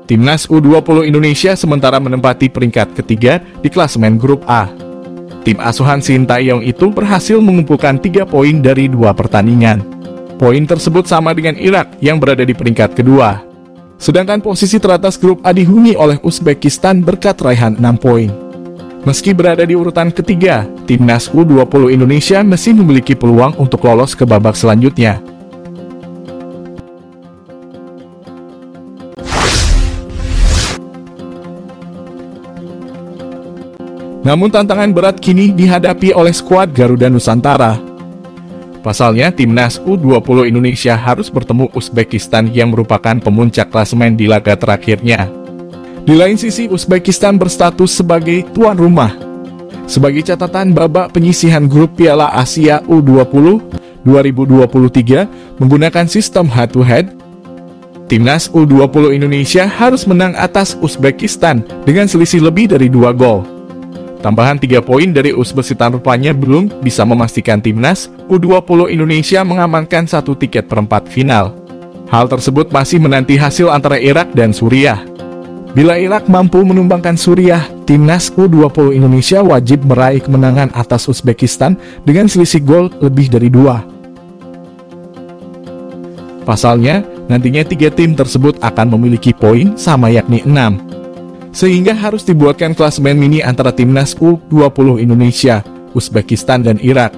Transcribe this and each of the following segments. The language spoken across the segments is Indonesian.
Timnas U20 Indonesia sementara menempati peringkat ketiga di klasemen grup A. Tim asuhan Sintayong itu berhasil mengumpulkan 3 poin dari 2 pertandingan. Poin tersebut sama dengan Irak yang berada di peringkat kedua. Sedangkan posisi teratas grup A dihuni oleh Uzbekistan berkat raihan 6 poin. Meski berada di urutan ketiga, Timnas U20 Indonesia masih memiliki peluang untuk lolos ke babak selanjutnya. Namun tantangan berat kini dihadapi oleh skuad Garuda Nusantara. Pasalnya, Timnas U20 Indonesia harus bertemu Uzbekistan yang merupakan pemuncak klasemen di laga terakhirnya. Di lain sisi, Uzbekistan berstatus sebagai tuan rumah. Sebagai catatan, babak penyisihan grup Piala Asia U20 2023 menggunakan sistem head-to-head, Timnas U20 Indonesia harus menang atas Uzbekistan dengan selisih lebih dari 2 gol. Tambahan 3 poin dari Uzbekistan rupanya belum bisa memastikan Timnas U20 Indonesia mengamankan 1 tiket perempat final. Hal tersebut masih menanti hasil antara Irak dan Suriah. Bila Irak mampu menumbangkan Suriah, Timnas U20 Indonesia wajib meraih kemenangan atas Uzbekistan dengan selisih gol lebih dari 2. Pasalnya, nantinya 3 tim tersebut akan memiliki poin sama yakni 6. Sehingga harus dibuatkan klasemen mini antara Timnas U20 Indonesia, Uzbekistan dan Irak.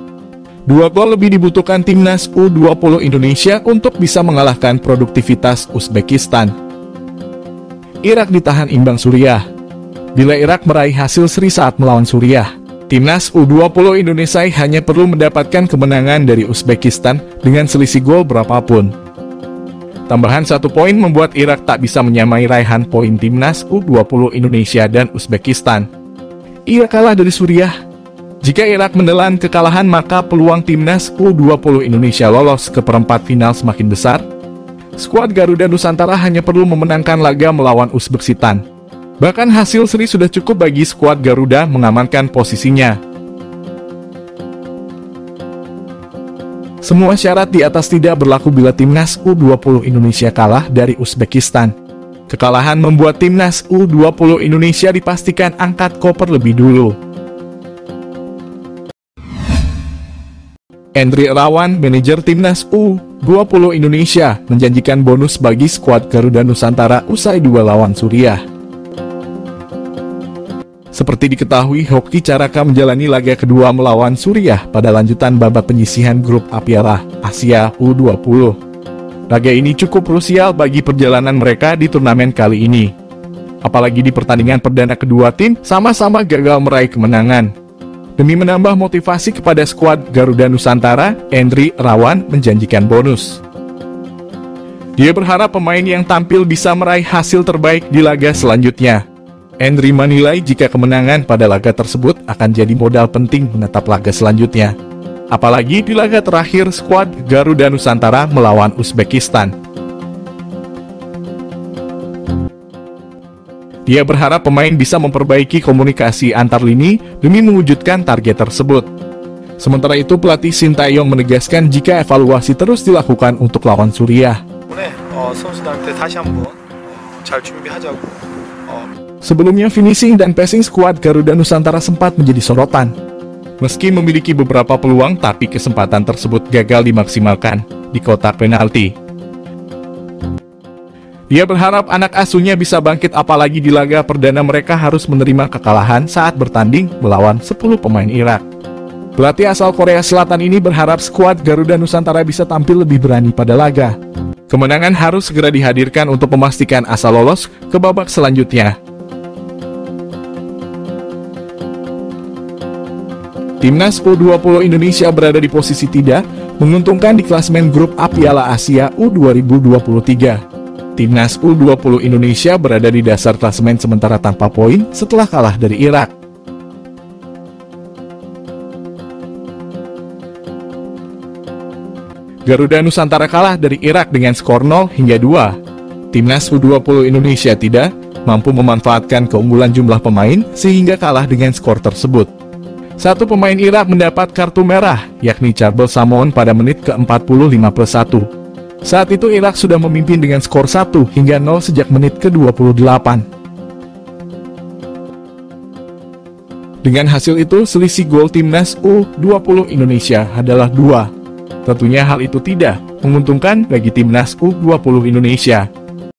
2 gol lebih dibutuhkan Timnas U20 Indonesia untuk bisa mengalahkan produktivitas Uzbekistan. Irak ditahan imbang Suriah. Bila Irak meraih hasil seri saat melawan Suriah, Timnas U20 Indonesia hanya perlu mendapatkan kemenangan dari Uzbekistan dengan selisih gol berapapun. Tambahan 1 poin membuat Irak tak bisa menyamai raihan poin Timnas U20 Indonesia dan Uzbekistan. Irak kalah dari Suriah. Jika Irak menelan kekalahan, maka peluang Timnas U20 Indonesia lolos ke perempat final semakin besar. Skuad Garuda Nusantara hanya perlu memenangkan laga melawan Uzbekistan. Bahkan hasil seri sudah cukup bagi skuad Garuda mengamankan posisinya. Semua syarat di atas tidak berlaku bila Timnas U20 Indonesia kalah dari Uzbekistan. Kekalahan membuat Timnas U20 Indonesia dipastikan angkat koper lebih dulu. Endri Irawan, manajer Timnas U20 Indonesia, menjanjikan bonus bagi skuad Garuda Nusantara usai duel lawan Suriah. Seperti diketahui, Hoki Caraka menjalani laga kedua melawan Suriah pada lanjutan babak penyisihan grup A Piala Asia U20. Laga ini cukup krusial bagi perjalanan mereka di turnamen kali ini. Apalagi di pertandingan perdana kedua tim sama-sama gagal meraih kemenangan. Demi menambah motivasi kepada skuad Garuda Nusantara, Endri Irawan menjanjikan bonus. Dia berharap pemain yang tampil bisa meraih hasil terbaik di laga selanjutnya. Endri menilai jika kemenangan pada laga tersebut akan jadi modal penting menatap laga selanjutnya. Apalagi di laga terakhir skuad Garuda Nusantara melawan Uzbekistan. Dia berharap pemain bisa memperbaiki komunikasi antar lini demi mewujudkan target tersebut. Sementara itu, pelatih Sintayong menegaskan jika evaluasi terus dilakukan untuk lawan Suriah. Sebelumnya, finishing dan passing skuad Garuda Nusantara sempat menjadi sorotan. Meski memiliki beberapa peluang, tapi kesempatan tersebut gagal dimaksimalkan di kotak penalti. Dia berharap anak asuhnya bisa bangkit, apalagi di laga perdana mereka harus menerima kekalahan saat bertanding melawan 10 pemain Irak. Pelatih asal Korea Selatan ini berharap skuad Garuda Nusantara bisa tampil lebih berani pada laga. Kemenangan harus segera dihadirkan untuk memastikan asa lolos ke babak selanjutnya. Timnas U20 Indonesia berada di posisi tidak menguntungkan di klasemen grup A Piala Asia U2023. Timnas U20 Indonesia berada di dasar klasemen sementara tanpa poin setelah kalah dari Irak. Garuda Nusantara kalah dari Irak dengan skor 0-2. Timnas U20 Indonesia tidak mampu memanfaatkan keunggulan jumlah pemain sehingga kalah dengan skor tersebut. Satu pemain Irak mendapat kartu merah, yakni Charbel Samon pada menit ke-45+1. Saat itu Irak sudah memimpin dengan skor 1-0 sejak menit ke-28. Dengan hasil itu, selisih gol timnas U20 Indonesia adalah 2. Tentunya hal itu tidak menguntungkan bagi timnas U20 Indonesia.